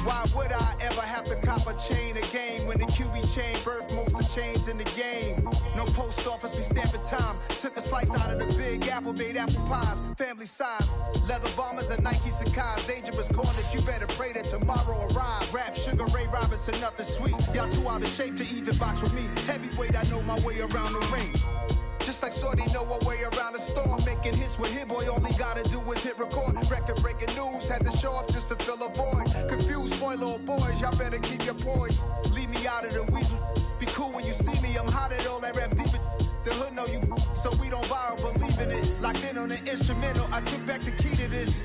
Why would I ever have to cop a chain again when the QB chain birthed most of the chains in the game? No post office, we stamping time. Took a slice out of the Big Apple, made apple pies, family size. Leather bombers and Nike Sacai's. Dangerous corners, you better pray that tomorrow arrives. Rap, Sugar Ray Robinson, nothing sweet. Y'all too out of shape to even box with me. Heavyweight, I know my way around the ring. Just like Shorty know her way around the storm. Making hits with Hit Boy, all he gotta do is hit record. Record breaking news, had to show up just to fill a void. Confused boy, little boys, y'all better keep your poise. Leave me out of the weasel. Be cool when you see me, I'm hot at all that rap deep. The hood know you, so we don't borrow, believe in it. Locked in on the instrumental, I took back the key to this.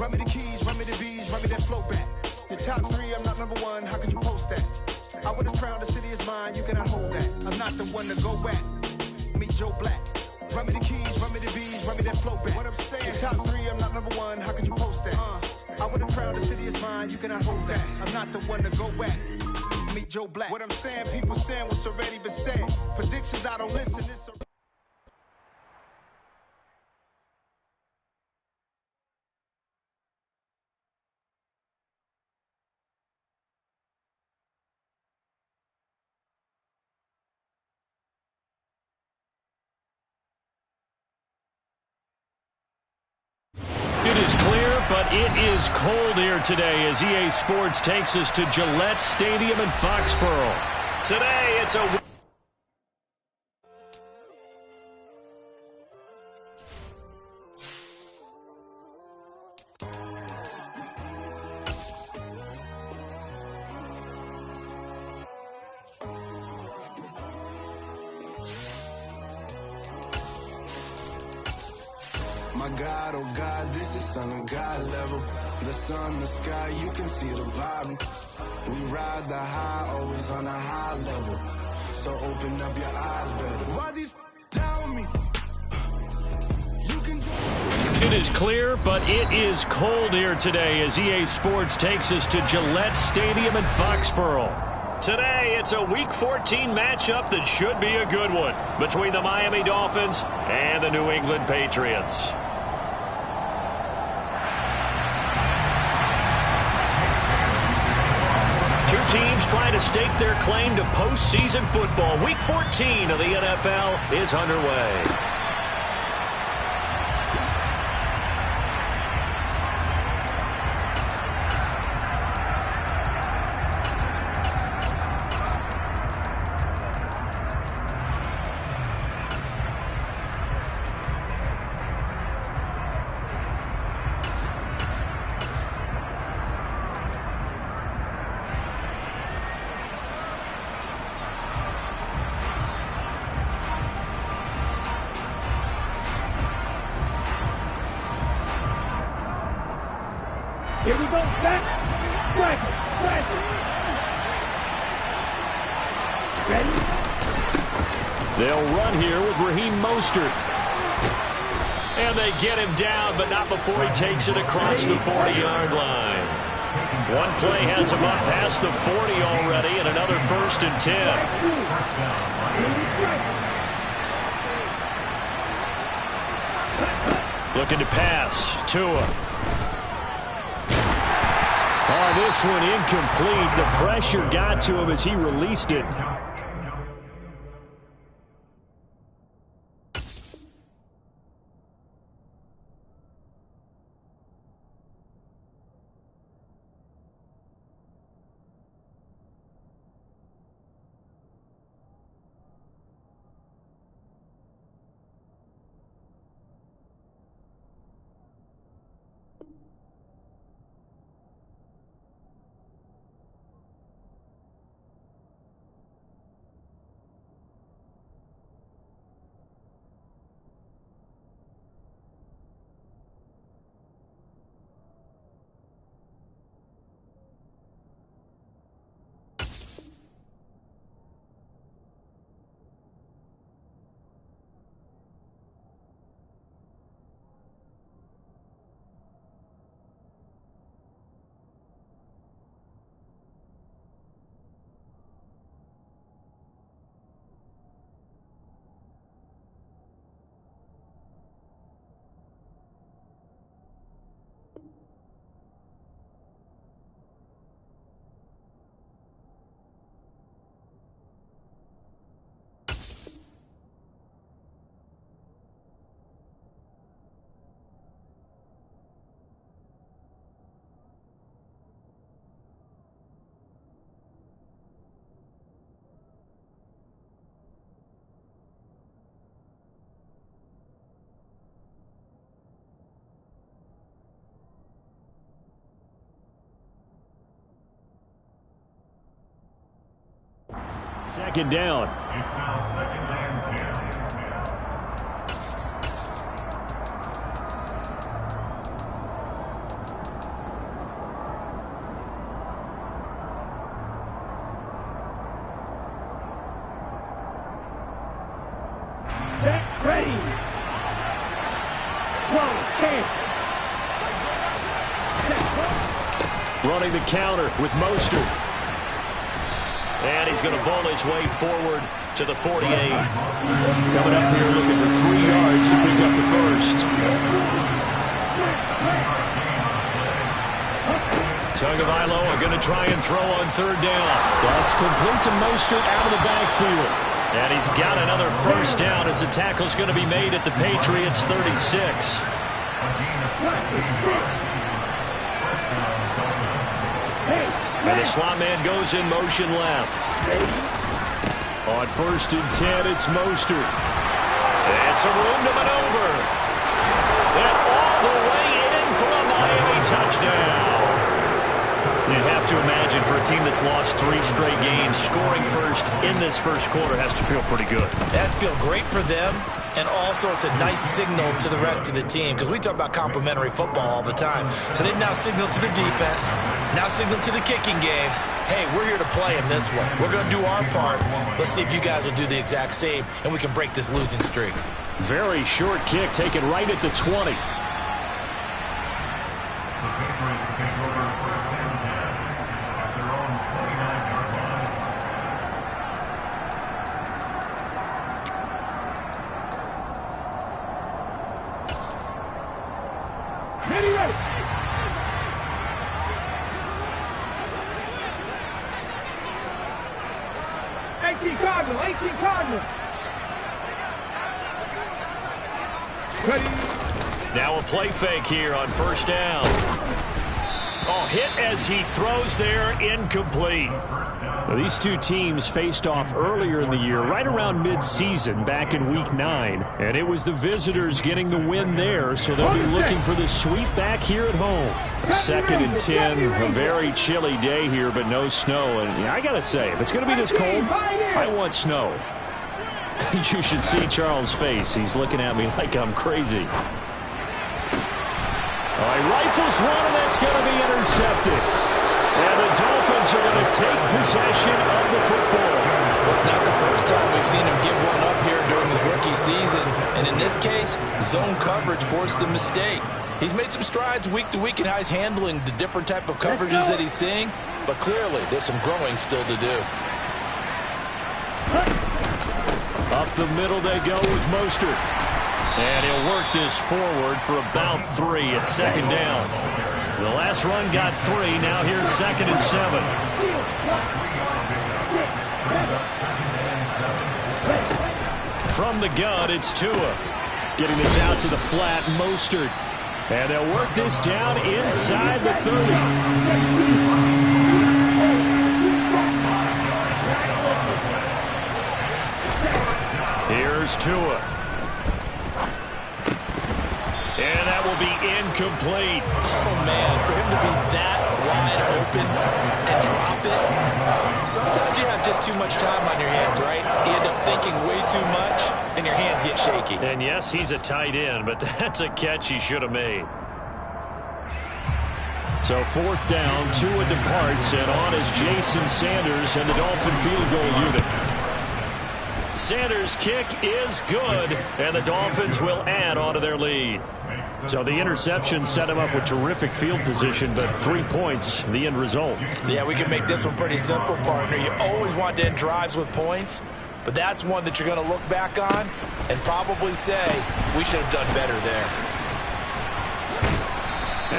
Run me the keys, run me the bees, run me that flow back. Your top 3, I'm not number 1, how could you post that? I would have crowned the city is mine, you cannot hold that. I'm not the one to go back. Meet Joe Black. Run me the keys, run me the bees, run me that flow back. What I'm saying, your top 3, I'm not number 1, how could you post that? I would have crowned the city is mine, you cannot hold that. I'm not the one to go back. Meet Joe Black. What I'm saying, people saying what's already been said. Predictions, I don't listen, it's It is clear, but it is cold here today as EA Sports takes us to Gillette Stadium in Foxborough. Today, it's a... My God, oh God, this is Son of God level. The sun, the sky, you can see the vibe. We ride the high, always on a high level. So open up your eyes better. Why these tell me? You can. It is clear, but it is cold here today as EA Sports takes us to Gillette Stadium in Foxborough. Today, it's a Week 14 matchup that should be a good one between the Miami Dolphins and the New England Patriots. Two teams trying to stake their claim to postseason football. Week 14 of the NFL is underway. Here we go, back, strike it. Ready? They'll run here with Raheem Mostert. And they get him down, but not before he takes it across the 40-yard line. One play has him up past the 40 already, and another 1st and 10. Looking to pass. Tua. Oh, this one incomplete. The pressure got to him as he released it. Second down. It's now second and 10. Ready. Running the counter with Mostert. And he's going to bowl his way forward to the 48. Coming up here looking for 3 yards to pick up the first. Tagovailoa are going to try and throw on third down. That's complete to Mostert out of the backfield. And he's got another first down as the tackle's going to be made at the Patriots 36. And the slot man goes in motion left. On first and 10, it's Mostert. And some room to maneuver. And all the way in for a Miami touchdown. You have to imagine for a team that's lost 3 straight games, scoring first in this first quarter has to feel pretty good. It has to feel great for them, and also it's a nice signal to the rest of the team because we talk about complementary football all the time. So they've now signaled to the defense, now signaled to the kicking game, hey, we're here to play in this one. We're going to do our part. Let's see if you guys will do the exact same, and we can break this losing streak. Very short kick taken right at the 20. The Patriots take over first and 10 at their own 29-yard line. Ready. 18 Cardinal. Ready. Now a play fake here on first down. Oh, hit as he throws there, incomplete. Now, these two teams faced off earlier in the year, right around mid-season, back in Week 9. And it was the visitors getting the win there, so they'll be looking for the sweep back here at home. Second and 10, a very chilly day here, but no snow. And yeah, I got to say, if it's going to be this cold, I want snow. You should see Charles' face. He's looking at me like I'm crazy. All right, rifles one, and that's going to be intercepted. And the Dolphins are going to take possession of the football. Well, it's not the first time we've seen him give one up here during his rookie season. And in this case, zone coverage forced the mistake. He's made some strides week to week in how he's handling the different type of coverages that he's seeing. But clearly, there's some growing still to do. Up the middle they go with Mostert. And he'll work this forward for about 3 at second down. The last run got 3. Now here's second and 7. From the gun, it's Tua. Getting this out to the flat, Mostert. And they'll work this down inside the 30. Here's Tua. And that will be incomplete. Oh, man, for him to be that wide open and drop it. Sometimes you have just too much time on your hands, right? You end up thinking way too much, and your hands get shaky. And yes, he's a tight end, but that's a catch he should have made. So fourth down, Tua departs, and on is Jason Sanders and the Dolphin field goal unit. Sanders' kick is good, and the Dolphins will add on to their lead. So the interception set him up with terrific field position, but 3 points, the end result. Yeah, we can make this one pretty simple, partner. You always want to end drives with points, but that's one that you're going to look back on and probably say, we should have done better there.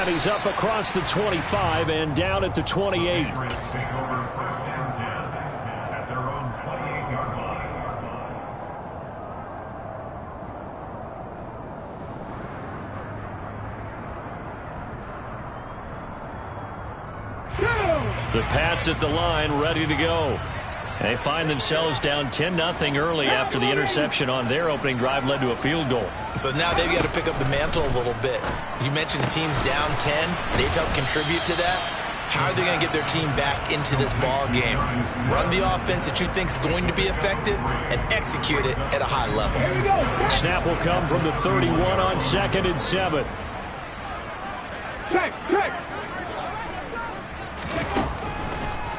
And he's up across the 25 and down at the 28. The Pats at the line, ready to go. They find themselves down 10-0 early after the interception on their opening drive led to a field goal. So now they've got to pick up the mantle a little bit. You mentioned teams down 10. They've helped contribute to that. How are they going to get their team back into this ball game? Run the offense that you think is going to be effective and execute it at a high level. Snap will come from the 31 on 2nd and 7. Check.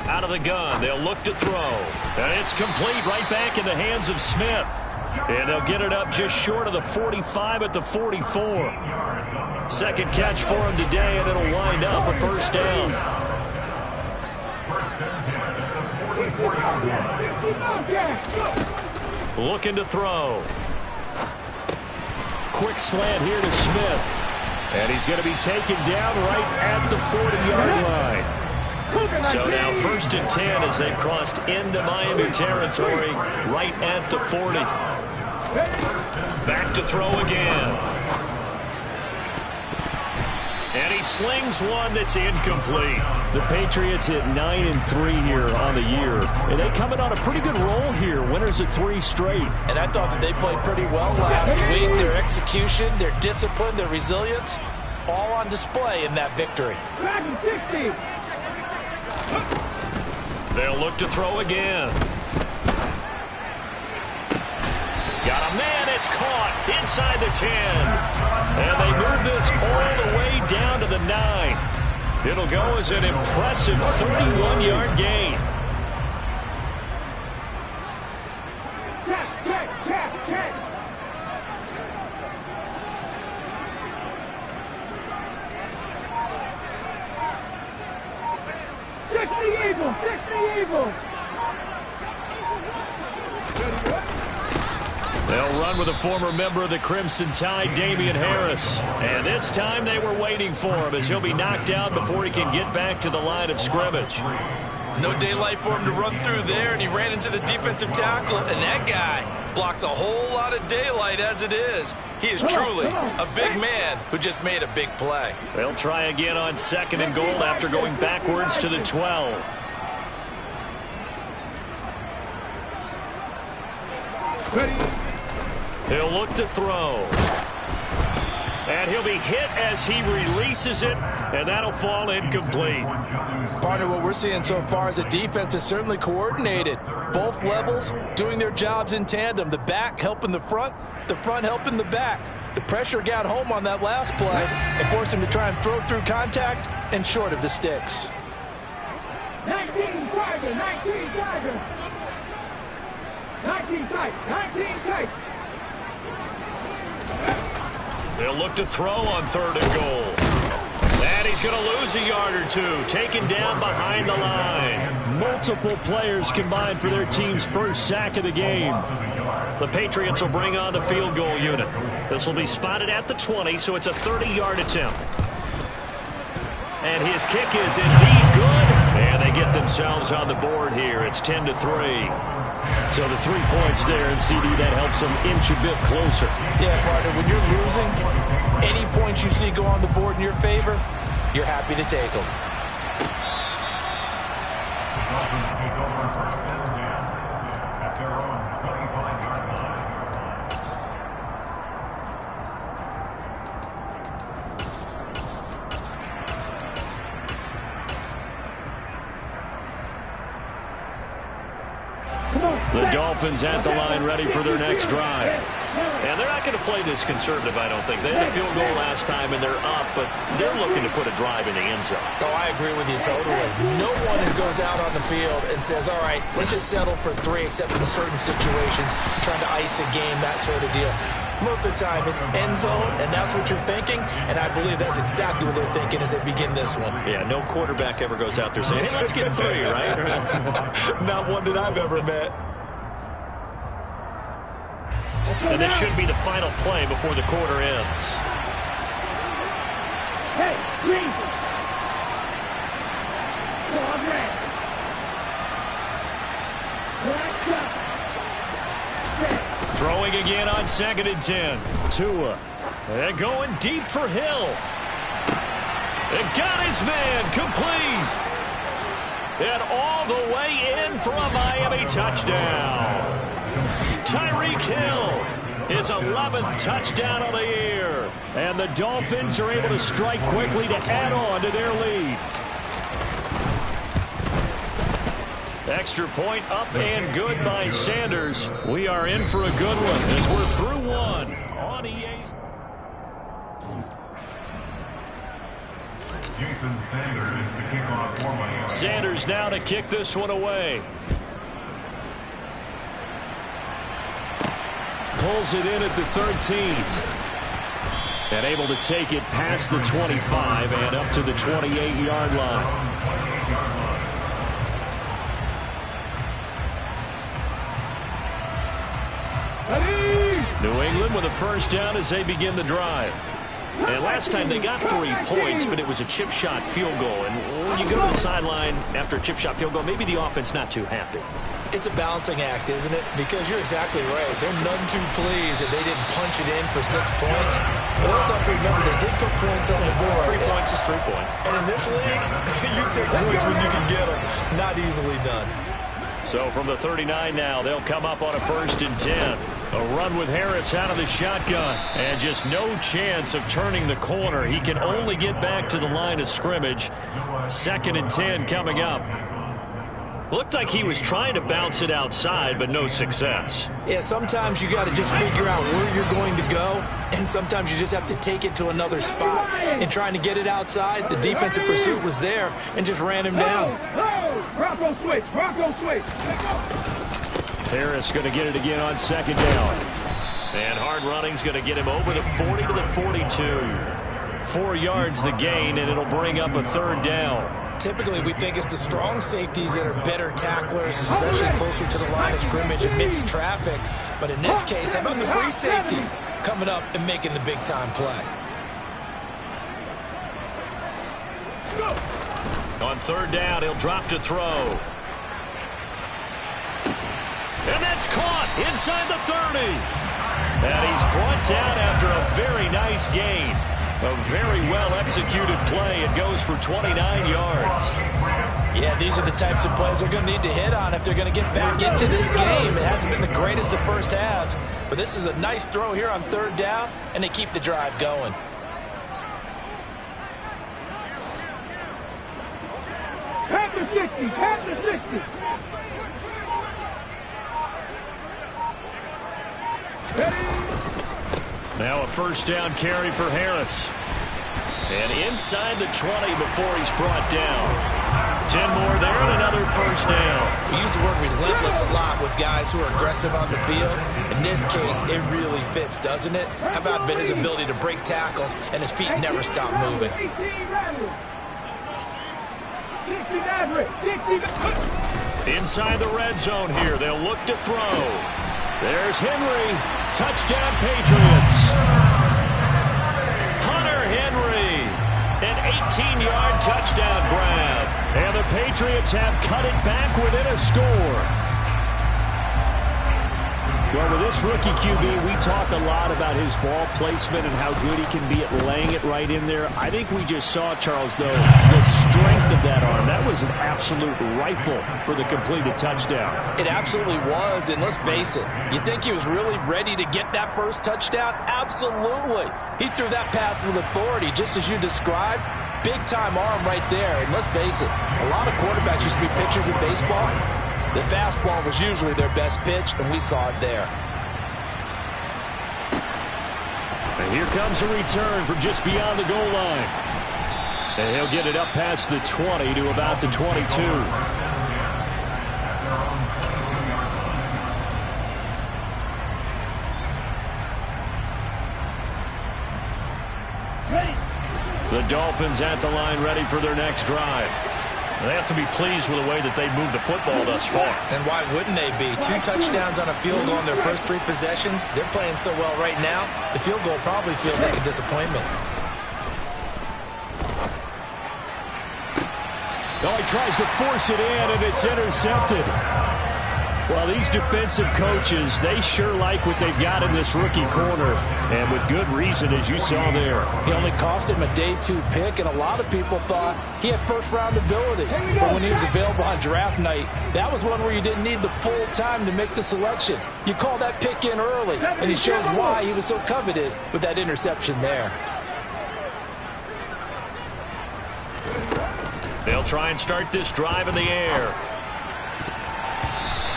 Out of the gun, they'll look to throw. And it's complete right back in the hands of Smith. And they'll get it up just short of the 45 at the 44. Second catch for him today, and it'll wind up a first down. Looking to throw. Quick slant here to Smith. And he's going to be taken down right at the 40-yard line. So now 1st and 10 as they've crossed into Miami territory right at the 40. Back to throw again. And he slings one that's incomplete. The Patriots at 9-3 here on the year. And they coming on a pretty good roll here. Winners of 3 straight. And I thought that they played pretty well last week. Their execution, their discipline, their resilience, all on display in that victory. Back in 60. They'll look to throw again. Got a man, it's caught inside the 10. And they move this all the way down to the 9. It'll go as an impressive 31-yard gain. Check. 60 Eagles. They'll run with a former member of the Crimson Tide, Damian Harris. And this time they were waiting for him as he'll be knocked down before he can get back to the line of scrimmage. No daylight for him to run through there, and he ran into the defensive tackle, and that guy blocks a whole lot of daylight as it is. He is truly a big man who just made a big play. They'll try again on 2nd and goal after going backwards to the 12. He'll look to throw. And he'll be hit as he releases it, and that'll fall incomplete. Partner, what we're seeing so far is a defense is certainly coordinated. Both levels doing their jobs in tandem. The back helping the front helping the back. The pressure got home on that last play and forced him to try and throw through contact and short of the sticks. 19 Tiger. 19 tight. They'll look to throw on 3rd and goal. And he's going to lose a yard or two, taken down behind the line. Multiple players combined for their team's first sack of the game. The Patriots will bring on the field goal unit. This will be spotted at the 20, so it's a 30-yard attempt. And his kick is indeed good. And they get themselves on the board here. It's 10-3. So the 3 points there, and CD, that helps them inch a bit closer. Yeah, partner, when you're losing, any points you see go on the board in your favor, you're happy to take them. Dolphins take over 1st and 10 at their own 25-yard line. The Dolphins at the line ready for their next drive. And they're not going to play this conservative, I don't think. They had a field goal last time, and they're up, but they're looking to put a drive in the end zone. Oh, I agree with you totally. No one goes out on the field and says, all right, let's just settle for 3, except in certain situations, trying to ice a game, that sort of deal. Most of the time, it's end zone, and that's what you're thinking, and I believe that's exactly what they're thinking as they begin this one. Yeah, no quarterback ever goes out there saying, hey, let's get 3, right? Not one that I've ever met. And this should be the final play before the quarter ends. Hey, green. Throwing again on 2nd and 10. Tua. And going deep for Hill. And got his man complete. And all the way in for a Miami touchdown. Tyreek Hill, his 11th touchdown of the year. And the Dolphins are able to strike quickly to add on to their lead. Extra point up and good by Sanders. We are in for a good one as we're through one on EA's. Jason Sanders to kick off for Miami. Sanders now to kick this one away. Pulls it in at the 13. And able to take it past the 25 and up to the 28-yard line. New England with a first down as they begin the drive. And last time they got 3 points, but it was a chip shot field goal. And when you go to the sideline after a chip shot field goal, maybe the offense not too happy. It's a balancing act, isn't it? Because you're exactly right. They're none too pleased that they didn't punch it in for 6 points. But also have to remember they did put points on the board. 3 points is 3 points. And in this league, you take points when you can get them. Not easily done. So from the 39 now, they'll come up on a 1st and 10. A run with Harris out of the shotgun. And just no chance of turning the corner. He can only get back to the line of scrimmage. 2nd and 10 coming up. Looked like he was trying to bounce it outside, but no success. Yeah, sometimes you got to just figure out where you're going to go, and sometimes you just have to take it to another spot. And trying to get it outside, the defensive pursuit was there and just ran him down. Bronco switch, Bronco switch. Harris going to get it again on 2nd down. And hard running's going to get him over the 40 to the 42. 4 yards the gain, and it'll bring up a 3rd down. Typically, we think it's the strong safeties that are better tacklers, especially closer to the line of scrimmage amidst traffic. But in this case, how about the free safety coming up and making the big-time play? On 3rd down, he'll drop to throw. And that's caught inside the 30. And he's brought down after a very nice gain. A very well-executed play. It goes for 29 yards. Yeah, these are the types of plays they're going to need to hit on if they're going to get back into this game. It hasn't been the greatest of first halves, but this is a nice throw here on 3rd down, and they keep the drive going. Half to 60, half to 60. Now a 1st down carry for Harris. And inside the 20 before he's brought down. 10 more there and another 1st down. We use the word relentless a lot with guys who are aggressive on the field. In this case, it really fits, doesn't it? How about his ability to break tackles and his feet never stop moving? Inside the red zone here, they'll look to throw. There's Henry. Touchdown, Patriots. Hunter Henry. An 18-yard touchdown grab. And the Patriots have cut it back within a score. Well, with this rookie QB, we talk a lot about his ball placement and how good he can be at laying it right in there. I think we just saw, Charles, though, the strength of that arm. That was an absolute rifle for the completed touchdown. It absolutely was, and let's face it, you think he was really ready to get that first touchdown? Absolutely. He threw that pass with authority, just as you described. Big-time arm right there, and let's face it, a lot of quarterbacks used to be pitchers in baseball. The fastball was usually their best pitch, and we saw it there. And here comes a return from just beyond the goal line. And he'll get it up past the 20 to about the 22. The Dolphins at the line ready for their next drive. They have to be pleased with the way that they moved the football thus far. And why wouldn't they be? 2 touchdowns on a field goal in their first 3 possessions. They're playing so well right now, the field goal probably feels like a disappointment. Oh, he tries to force it in, and it's intercepted. Well, these defensive coaches, they sure like what they've got in this rookie corner, and with good reason, as you saw there. He only cost him a day 2 pick, and a lot of people thought he had first-round ability. But when he was available on draft night, that was one where you didn't need the full time to make the selection. You call that pick in early, and he shows why he was so coveted with that interception there. They'll try and start this drive in the air.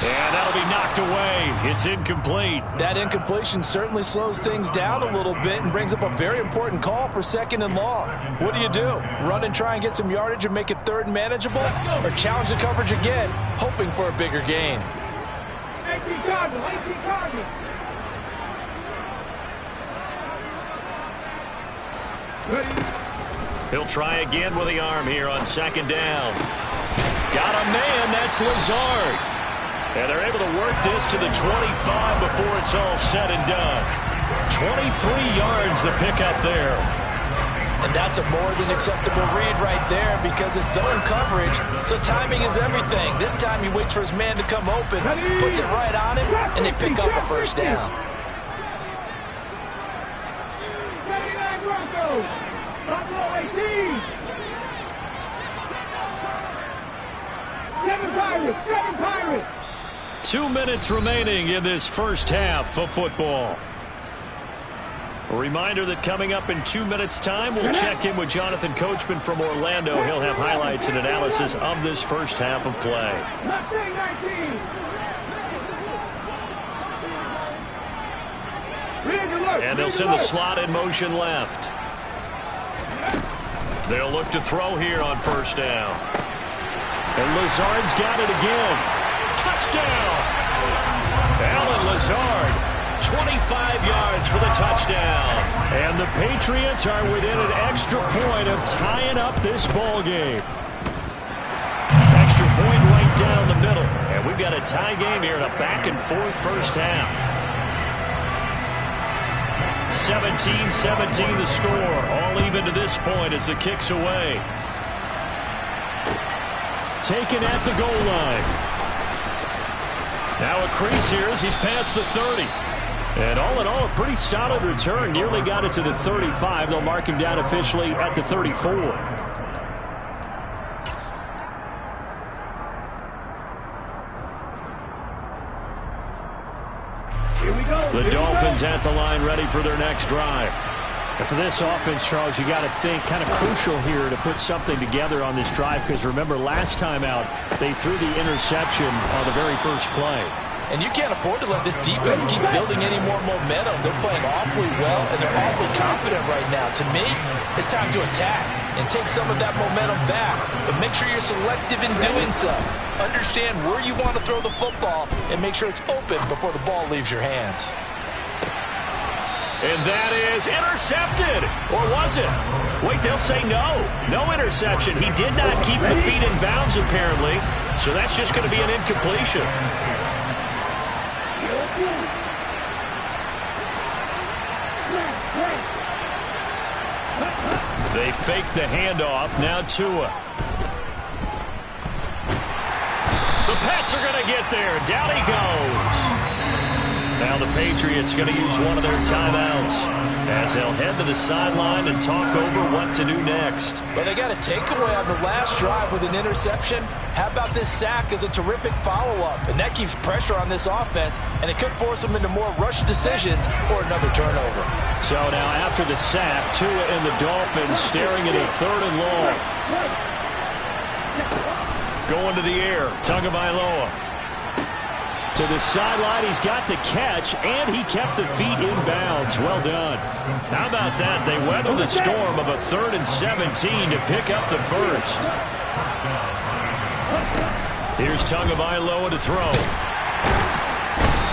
And that'll be knocked away. It's incomplete. That incompletion certainly slows things down a little bit and brings up a very important call for 2nd and long. What do? Run and try and get some yardage and make it 3rd and manageable? Or challenge the coverage again, hoping for a bigger gain? 18 Cardinals, 18 Cardinals. He'll try again with the arm here on 2nd down. Got a man, that's Lazard. And they're able to work this to the 25 before it's all said and done. 23 yards the pickup there. And that's a more than acceptable read right there because it's zone coverage, so timing is everything. This time he waits for his man to come open, puts it right on him, and they pick up a 1st down. 79 Broncos. Buffalo 18. 7 Pirates, 7 Pirates. 2 minutes remaining in this first half of football. A reminder that coming up in 2 minutes' time, we'll check in with Jonathan Coachman from Orlando. He'll have highlights and analysis of this first half of play. Mustang 19. And they'll send the slot in motion left. They'll look to throw here on 1st down. And Lazard's got it again. Touchdown! Alan Lazard, 25 yards for the touchdown. And the Patriots are within an extra point of tying up this ball game. Extra point right down the middle. And we've got a tie game here in a back-and-forth first half. 17-17 the score. All even to this point as the kick's away. Taken at the goal line. Now a crease here as he's past the 30. And all in all, a pretty solid return. Nearly got it to the 35. They'll mark him down officially at the 34. Here we go. The Dolphins at the line ready for their next drive. And for this offense, Charles, you got to think kind of crucial here to put something together on this drive because remember last time out they threw the interception on the very first play. And you can't afford to let this defense keep building any more momentum. They're playing awfully well, and they're awfully confident right now. To me, it's time to attack and take some of that momentum back. But make sure you're selective in doing so. Understand where you want to throw the football and make sure it's open before the ball leaves your hands. And that is intercepted. Or was it? Wait, they'll say no. No interception. He did not keep the feet in bounds, apparently. So that's just going to be an incompletion. They fake the handoff. Now Tua. The Pats are going to get there. Down he goes. Now the Patriots going to use one of their timeouts as they'll head to the sideline and talk over what to do next. Well, they got a takeaway on the last drive with an interception. How about this sack as a terrific follow-up? And that keeps pressure on this offense, and it could force them into more rushed decisions or another turnover. So now after the sack, Tua and the Dolphins staring at a 3rd and long. Going to the air, Tagovailoa. To the sideline, he's got the catch, and he kept the feet in bounds. Well done. How about that? They weathered the storm of a 3rd and 17 to pick up the first. Here's Tagovailoa to throw.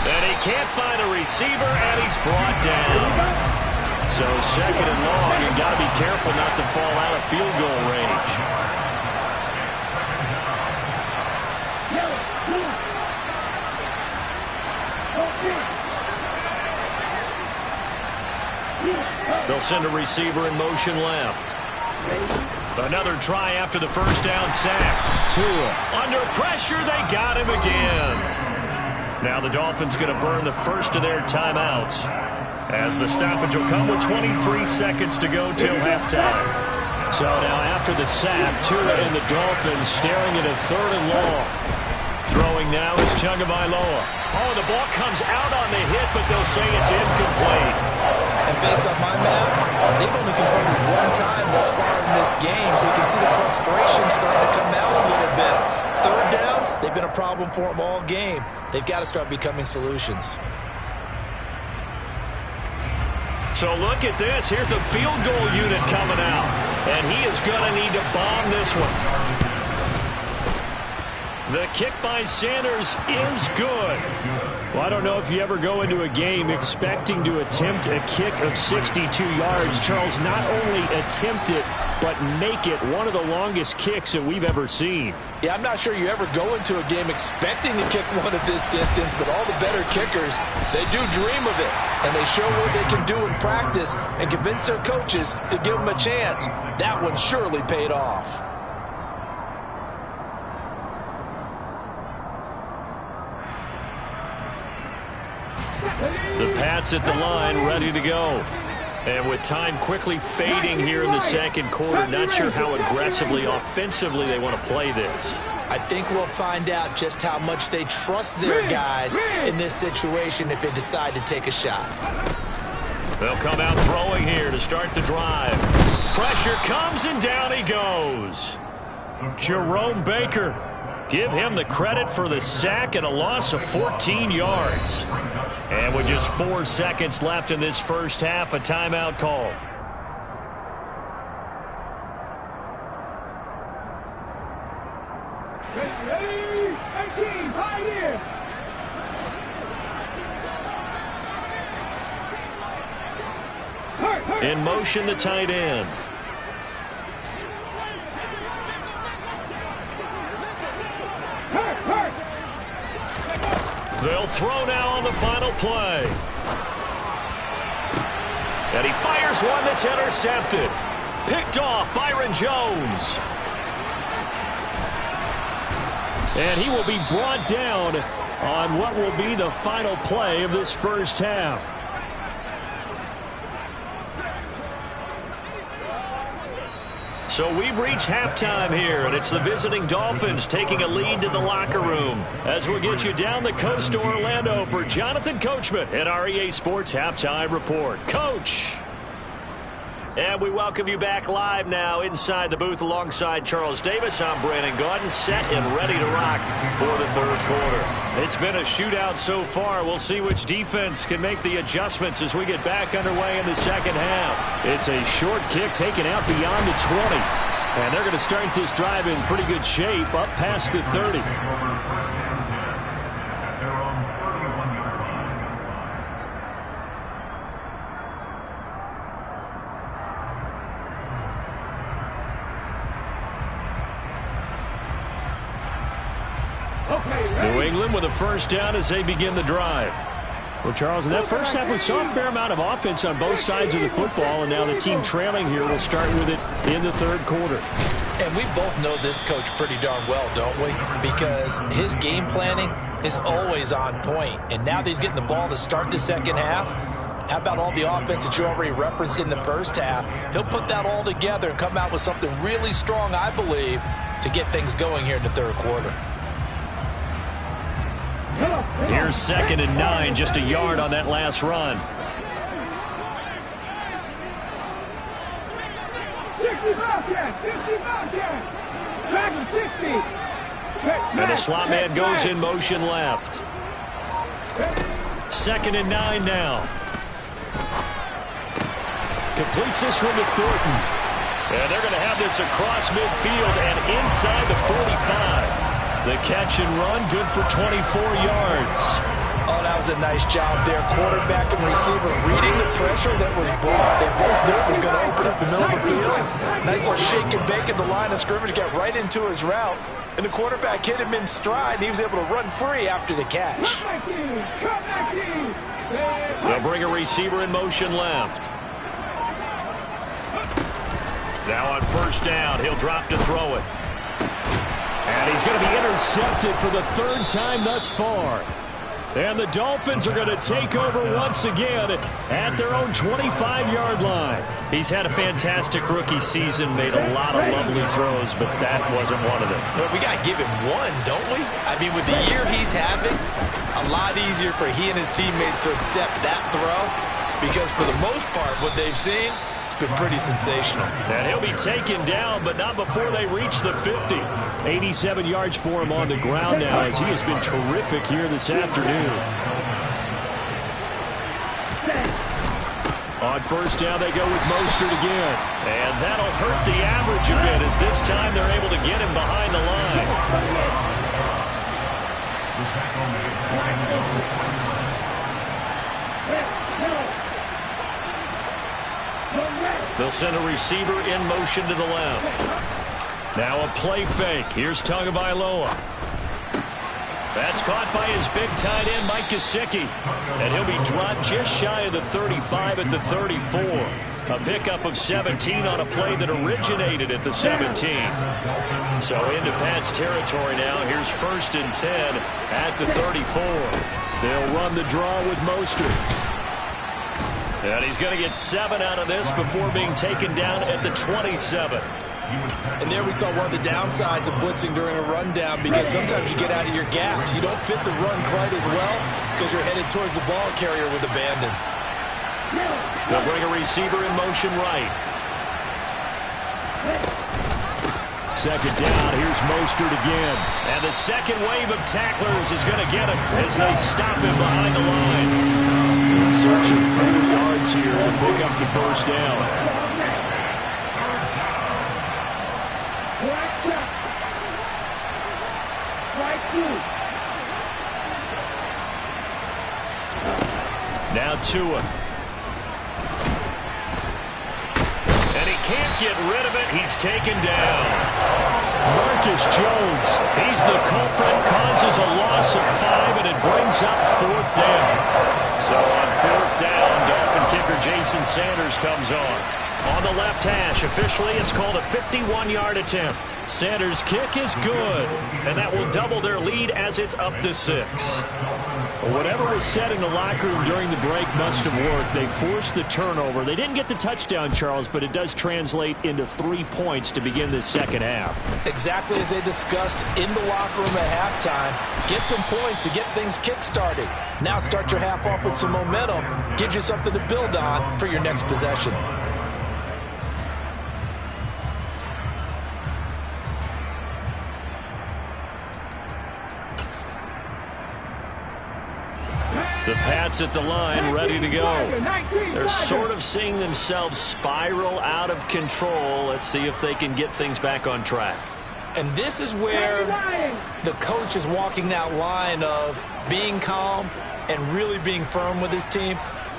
And he can't find a receiver, and he's brought down. So 2nd and long, you've got to be careful not to fall out of field goal range. They'll send a receiver in motion left. Another try after the first down sack. Tua under pressure. They got him again. Now the Dolphins going to burn the first of their timeouts as the stoppage will come with 23 seconds to go till halftime. So now after the sack, Tua and the Dolphins staring at a 3rd and long. Throwing now is Tagovailoa. Oh, the ball comes out on the hit, but they'll say it's incomplete. And based on my math, they've only converted one time thus far in this game, so you can see the frustration starting to come out a little bit. 3rd downs, they've been a problem for them all game. They've got to start becoming solutions. So look at this. Here's the field goal unit coming out. And he is going to need to bomb this one. The kick by Sanders is good. Well, I don't know if you ever go into a game expecting to attempt a kick of 62 yards. Charles, not only attempt it, but make it one of the longest kicks that we've ever seen. Yeah, I'm not sure you ever go into a game expecting to kick one of this distance, but all the better kickers, they do dream of it. And they show what they can do in practice and convince their coaches to give them a chance. That one surely paid off. The Pats at the line, ready to go. And with time quickly fading here in the second quarter, not sure how aggressively, offensively they want to play this. I think we'll find out just how much they trust their guys in this situation if they decide to take a shot. They'll come out throwing here to start the drive. Pressure comes and down he goes. Jerome Baker. Give him the credit for the sack and a loss of 14 yards. And with just 4 seconds left in this first half, a timeout call. Ready, 18, Pioneer. In motion, the tight end. They'll throw now on the final play. And he fires one that's intercepted. Picked off Byron Jones. And he will be brought down on what will be the final play of this first half. So we've reached halftime here, and it's the visiting Dolphins taking a lead to the locker room. As we'll get you down the coast to Orlando for Jonathan Coachman at our EA Sports Halftime Report. Coach! And we welcome you back live now inside the booth alongside Charles Davis. I'm Brandon Gaudin, set and ready to rock for the third quarter. It's been a shootout so far. We'll see which defense can make the adjustments as we get back underway in the second half. It's a short kick taken out beyond the 20. And they're going to start this drive in pretty good shape up past the 30. New England with a first down as they begin the drive. Well, Charles, in that first half, we saw a fair amount of offense on both sides of the football, and now the team trailing here will start with it in the third quarter. And we both know this coach pretty darn well, don't we? Because his game planning is always on point. And now that he's getting the ball to start the second half, how about all the offense that you already referenced in the first half? He'll put that all together and come out with something really strong, I believe, to get things going here in the third quarter. Here's 2nd and 9, just a yard on that last run. 60. And the slot man goes in motion left. 2nd and 9 now. Completes this one to Thornton. And they're going to have this across midfield and inside the 45. The catch and run, good for 24 yards. Oh, that was a nice job there. Quarterback and receiver reading the pressure that was brought. They both knew it was going to open up the middle of the field. Nice little shake and bake at the line of scrimmage, got right into his route. And the quarterback hit him in stride, and he was able to run free after the catch. They'll bring a receiver in motion left. Now on first down, he'll drop to throw it. And he's going to be intercepted for the third time thus far. And the Dolphins are going to take over once again at their own 25-yard line. He's had a fantastic rookie season, made a lot of lovely throws, but that wasn't one of them. Well, we got to give him one, don't we? I mean, with the year he's having, a lot easier for he and his teammates to accept that throw, because for the most part, what they've seen is been pretty sensational. And he'll be taken down, but not before they reach the 50. 87 yards for him on the ground now, as he has been terrific here this afternoon. On first down, they go with Mostert again. And that'll hurt the average a bit, as this time they're able to get him behind the line. They'll send a receiver in motion to the left. Now a play fake. Here's Tagovailoa. That's caught by his big tight end, Mike Gesicki. And he'll be dropped just shy of the 35 at the 34. A pickup of 17 on a play that originated at the 17. So into Pat's territory now. Here's 1st and 10 at the 34. They'll run the draw with Mostert. And he's going to get 7 out of this before being taken down at the 27. And there we saw one of the downsides of blitzing during a rundown, because sometimes you get out of your gaps. You don't fit the run quite as well because you're headed towards the ball carrier with abandon. They'll bring a receiver in motion right. Second down, here's Mostert again. And the second wave of tacklers is going to get him as they stop him behind the line. In search of 4 yards here to pick up the first down. Now Tua. And he can't get rid of it. He's taken down. Marcus Jones. He's the culprit, causes a loss of 5, and it brings up 4th down. So on 4th down, Dolphin kicker Jason Sanders comes on. On the left hash, officially it's called a 51-yard attempt. Sanders' kick is good, and that will double their lead as it's up to 6. Well, whatever was said in the locker room during the break must have worked. They forced the turnover. They didn't get the touchdown, Charles, but it does translate into 3 points to begin this second half. Exactly as they discussed in the locker room at halftime. Get some points to get things kick-started. Now start your half off with some momentum. Gives you something to build on for your next possession. The Pats at the line, ready to go. They're sort of seeing themselves spiral out of control. Let's see if they can get things back on track. And this is where the coach is walking that line of being calm and really being firm with his team.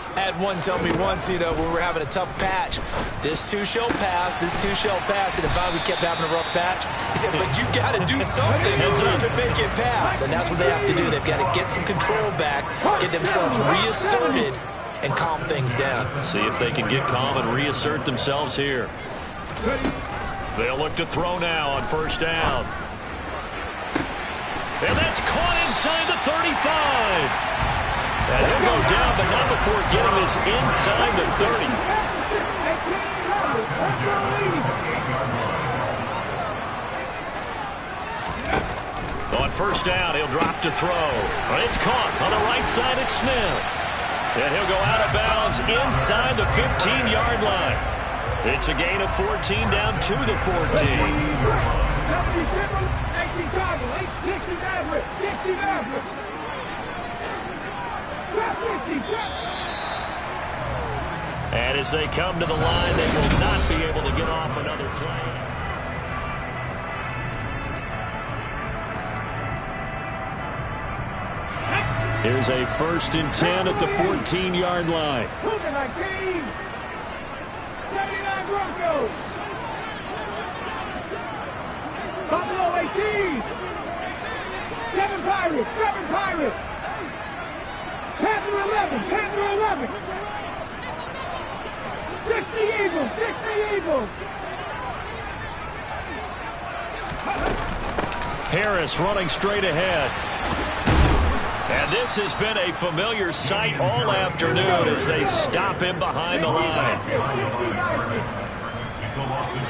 I had one tell me once, when we were having a tough patch, this too shall pass, this too shall pass, and finally we kept having a rough patch. He said, but you got to do something to make it pass, and that's what they have to do. They've got to get some control back, get themselves reasserted, and calm things down. See if they can get calm and reassert themselves here. They'll look to throw now on first down. And that's caught inside the 35. And he'll go down, but not before getting this inside the 30. On first down, he'll drop to throw. But it's caught on the right side at Smith. And he'll go out of bounds inside the 15-yard line. It's a gain of 14 down to the 14. And as they come to the line, they will not be able to get off another play. Here's a 1st and 10 at the 14-yard line. 79 Broncos. Buffalo 18. 7 Pirates. 7 Pirates. Panther 11. Panther 11. 60 Eagles. 60 Eagles. Harris running straight ahead. And this has been a familiar sight all afternoon as they stop him behind the line. It's a loss of 2.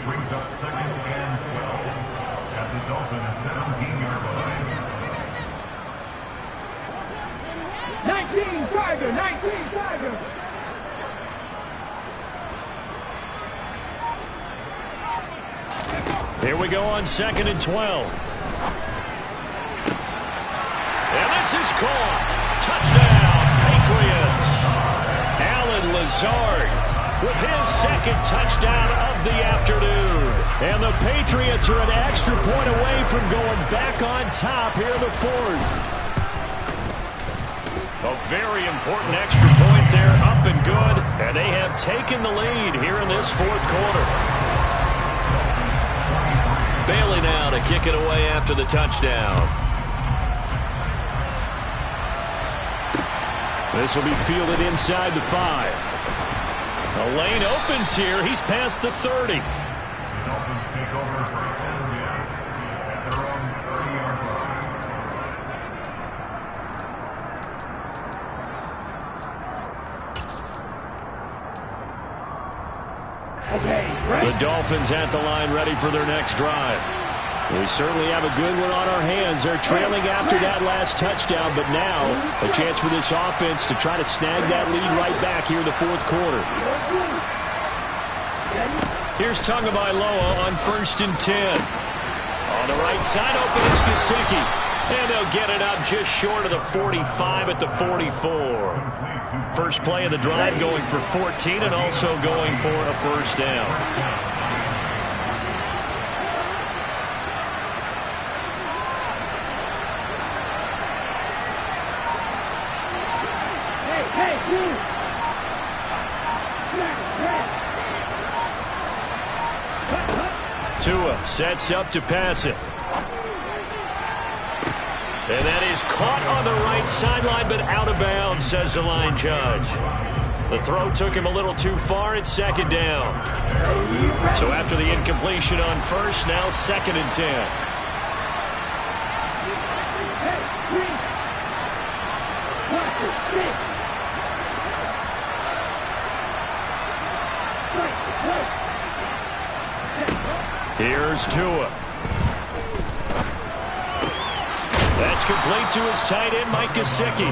Brings up 2nd and 12 at the Dolphins' 17-yard line. 19 Tiger. 19 Tiger. Here we go on 2nd and 12. And this is caught. Touchdown, Patriots. Allen Lazard with his second touchdown of the afternoon. And the Patriots are an extra point away from going back on top here in the fourth. A very important extra point there, up and good. And they have taken the lead here in this fourth quarter. Bailey now to kick it away after the touchdown. This will be fielded inside the 5. The lane opens here. He's past the 30. The Dolphins take over first and 10 at their own 30-yard line. The Dolphins at the line ready for their next drive. We certainly have a good one on our hands. They're trailing after that last touchdown, but now a chance for this offense to try to snag that lead right back here in the fourth quarter. Here's Tagovailoa on 1st and 10. On the right side, open is Gesicki. And they'll get it up just short of the 45 at the 44. First play of the drive going for 14 and also going for a first down. Tua sets up to pass it. And that is caught on the right sideline, but out of bounds, says the line judge. The throw took him a little too far. It's 2nd down. So after the incompletion on 1st, now 2nd and 10. Here's Tua. That's complete to his tight end, Mike Gesicki.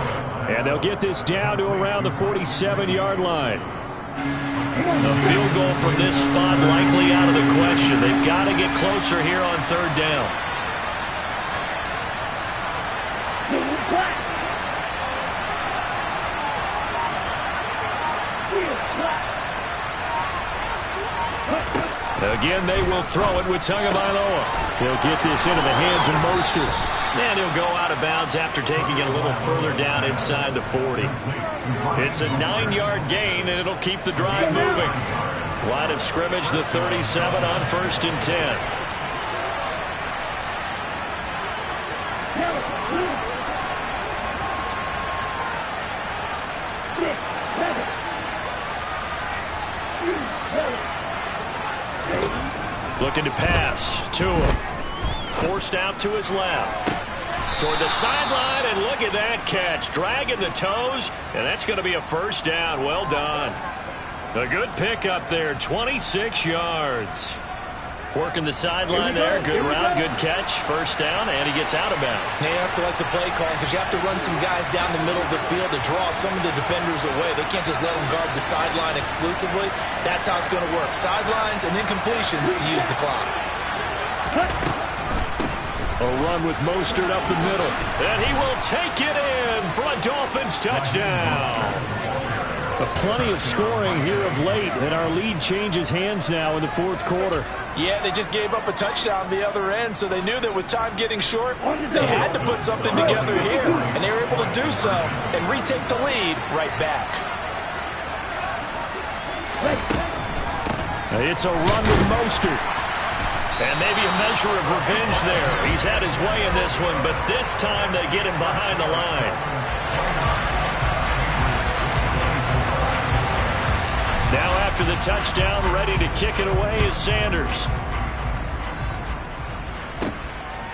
And they'll get this down to around the 47-yard line. A field goal from this spot likely out of the question. They've got to get closer here on 3rd down. Again, they will throw it with Tagovailoa. He'll get this into the hands of Mostert. And he'll go out of bounds after taking it a little further down inside the 40. It's a 9-yard gain, and it'll keep the drive moving. Line of scrimmage, the 37 on 1st and 10. Looking to pass. Tua. Forced out to his left. Toward the sideline, and look at that catch. Dragging the toes, and that's going to be a first down. Well done. A good pickup there, 26 yards. Working the sideline there. Good route, good catch. First down, and he gets out of bounds. Now you have to like the play call because you have to run some guys down the middle of the field to draw some of the defenders away. They can't just let them guard the sideline exclusively. That's how it's going to work. Sidelines and incompletions to use the clock. A run with Mostert up the middle. And he will take it in for a Dolphins touchdown. Plenty of scoring here of late, and our lead changes hands now in the fourth quarter. Yeah, they just gave up a touchdown the other end, so they knew that with time getting short, they had to put something together here, and they were able to do so and retake the lead right back. It's a run with Mostert. And maybe a measure of revenge there. He's had his way in this one, but this time they get him behind the line. Now after the touchdown, ready to kick it away is Sanders.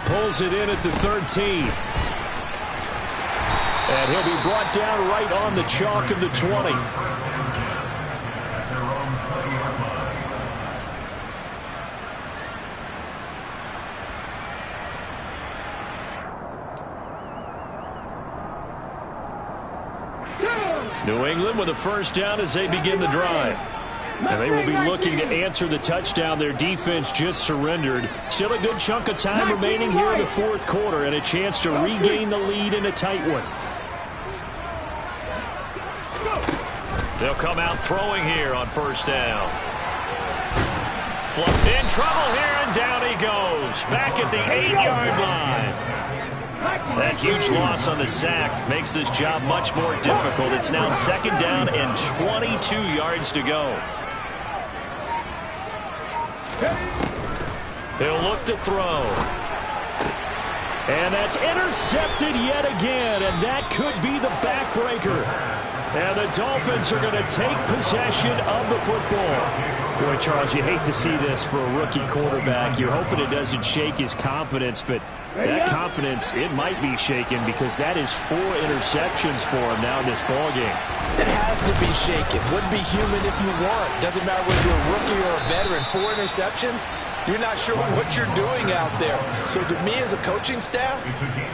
Pulls it in at the 13. And he'll be brought down right on the chalk of the 20. New England with a first down as they begin the drive. And they will be looking to answer the touchdown their defense just surrendered. Still a good chunk of time remaining here in the fourth quarter and a chance to regain the lead in a tight one. They'll come out throwing here on first down. Fluffed in trouble here, and down he goes. Back at the 8-yard line. That huge loss on the sack makes this job much more difficult. It's now second down and 22 yards to go. He'll look to throw. And that's intercepted yet again, and that could be the backbreaker. And the Dolphins are going to take possession of the football. Boy, Charles, you hate to see this for a rookie quarterback. You're hoping it doesn't shake his confidence, but that confidence, it might be shaken because that is 4 interceptions for him now in this ballgame. It has to be shaken. Wouldn't be human if you weren't. Doesn't matter whether you're a rookie or a veteran. 4 interceptions, you're not sure what you're doing out there. So to me as a coaching staff,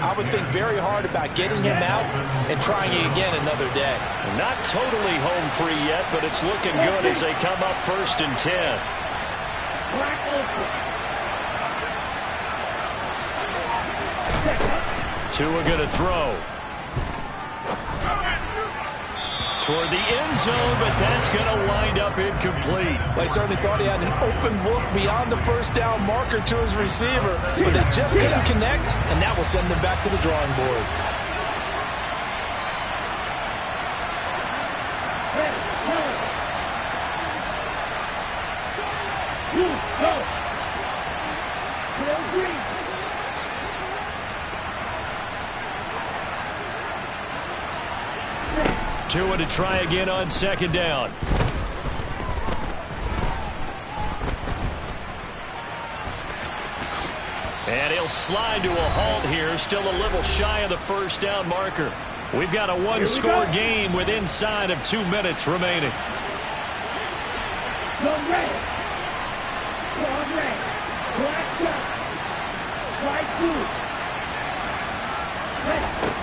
I would think very hard about getting him out and trying it again another day. Not totally home free yet, but it's looking good as they come up 1st and 10. Tua going to throw. Toward the end zone, but that's going to wind up incomplete. Well, he certainly thought he had an open look beyond the first down marker to his receiver, but they just couldn't connect, and that will send them back to the drawing board. Tua to try again on second down. And he'll slide to a halt here, still a little shy of the first down marker. We've got a one-score game with inside of 2 minutes remaining.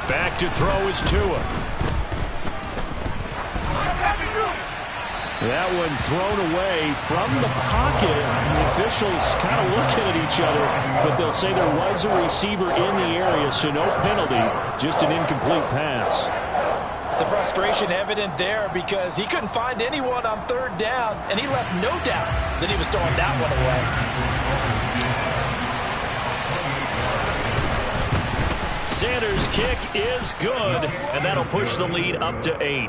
Back to throw is Tua. That one thrown away from the pocket. The officials kind of looking at each other, but they'll say there was a receiver in the area, so no penalty, just an incomplete pass. The frustration evident there because he couldn't find anyone on 3rd down, and he left no doubt that he was throwing that one away. Sanders' kick is good, and that'll push the lead up to 8.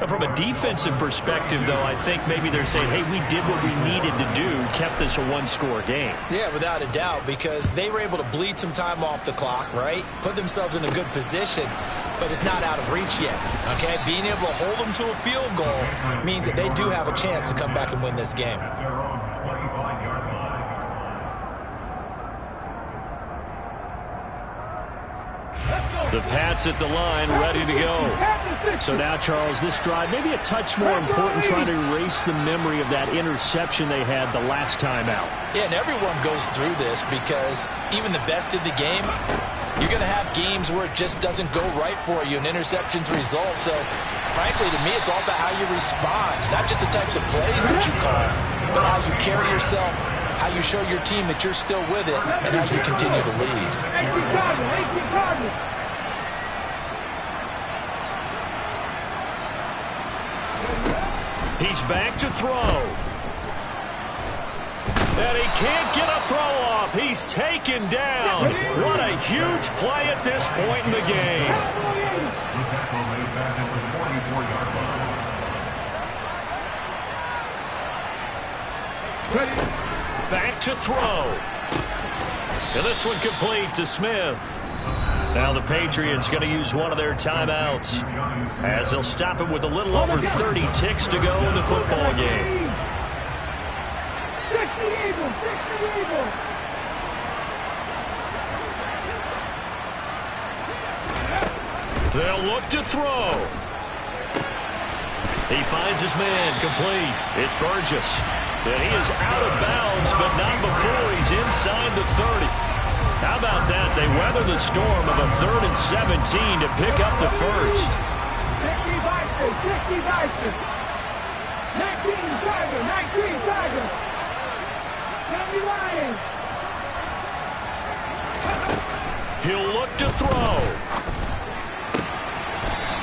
From a defensive perspective, though, I think maybe they're saying, hey, we did what we needed to do, kept this a one-score game. Yeah, without a doubt, because they were able to bleed some time off the clock, right? Put themselves in a good position, but it's not out of reach yet, okay? Being able to hold them to a field goal means that they do have a chance to come back and win this game. The Pats at the line, ready to go. So now, Charles, this drive maybe a touch more important, trying to erase the memory of that interception they had the last time out. Yeah, and everyone goes through this because even the best in the game, you're going to have games where it just doesn't go right for you, and interceptions result. So, frankly, to me, it's all about how you respond, not just the types of plays that you call, but how you carry yourself, how you show your team that you're still with it, and how you continue to lead. He's back to throw. And he can't get a throw off. He's taken down. What a huge play at this point in the game. Back to throw. And this one complete to Smith. Now the Patriots going to use one of their timeouts as they'll stop it with a little over 30 ticks to go in the football game. They'll look to throw. He finds his man complete. It's Burgess. And he is out of bounds, but not before he's inside the 30. How about that? They weather the storm of a 3rd and 17 to pick up the first. Tiger. 19, Tiger. 70 Lions. He'll look to throw.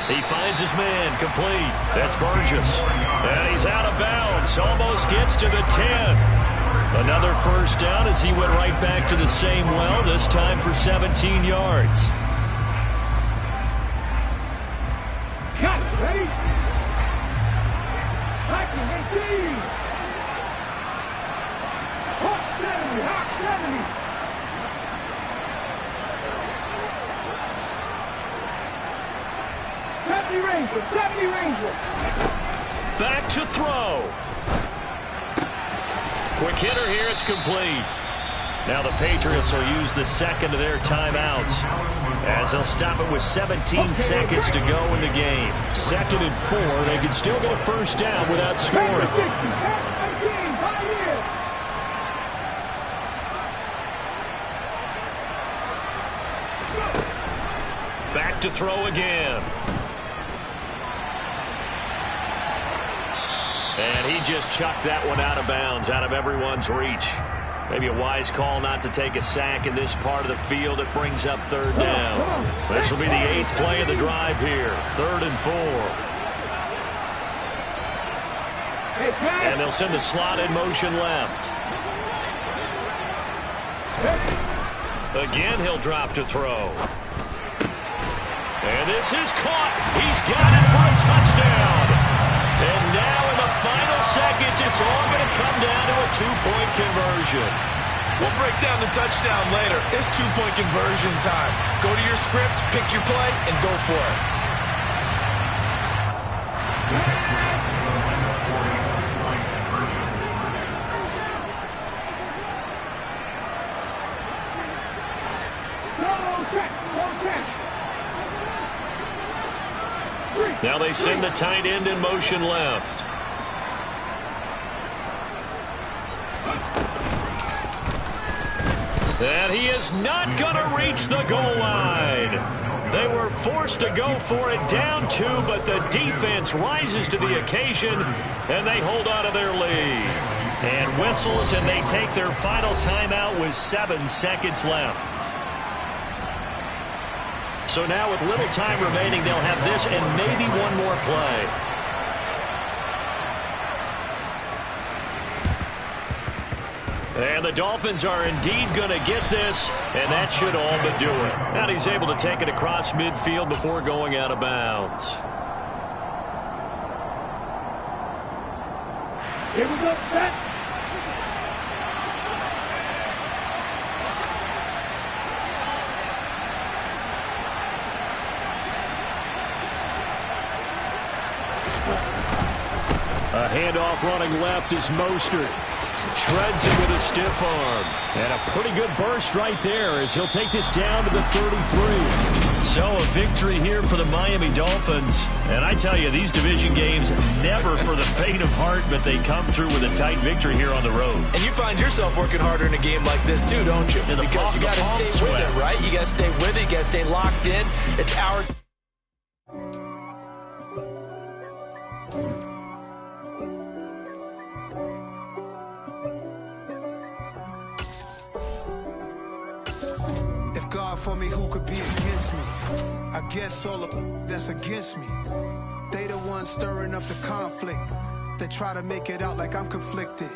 He finds his man, complete. That's Burgess. And he's out of bounds. Almost gets to the 10. Another first down as he went right back to the same well, this time for 17 yards. Cut, ready? Hawking, 18. Hawk 70, Hawk 70. 70 Ranger. Back to throw. Quick hitter here, it's complete. Now the Patriots will use the second of their timeouts as they'll stop it with 17 seconds to go in the game. 2nd and 4. They can still get a first down without scoring. Back to throw again. And he just chucked that one out of bounds, out of everyone's reach. Maybe a wise call not to take a sack in this part of the field. It brings up 3rd down. This will be the 8th play of the drive here. 3rd and 4. And they'll send the slot in motion left. Again, he'll drop to throw. And this is caught. He's got it for a touchdown. And now in the final seconds, it's all going to come down to a 2-point conversion. We'll break down the touchdown later. It's 2-point conversion time. Go to your script, pick your play, and go for it. Now they send the tight end in motion left. And he is not going to reach the goal line. They were forced to go for it down 2, but the defense rises to the occasion, and they hold on to their lead. And whistles, and they take their final timeout with 7 seconds left. So now with little time remaining, they'll have this and maybe one more play. And the Dolphins are indeed going to get this, and that should all but do it. And he's able to take it across midfield before going out of bounds. Here we go, set. A handoff running left is Mostert. Shreds it with a stiff arm. And a pretty good burst right there as he'll take this down to the 33. So a victory here for the Miami Dolphins. And I tell you, these division games, never for the faint of heart, but they come through with a tight victory here on the road. And you find yourself working harder in a game like this too, don't you? Because you got to stay with it, right? You got to stay with it. You got to stay locked in. It's our... For me, who could be against me? I guess all of that's against me. They the ones stirring up the conflict. They try to make it out like I'm conflicted.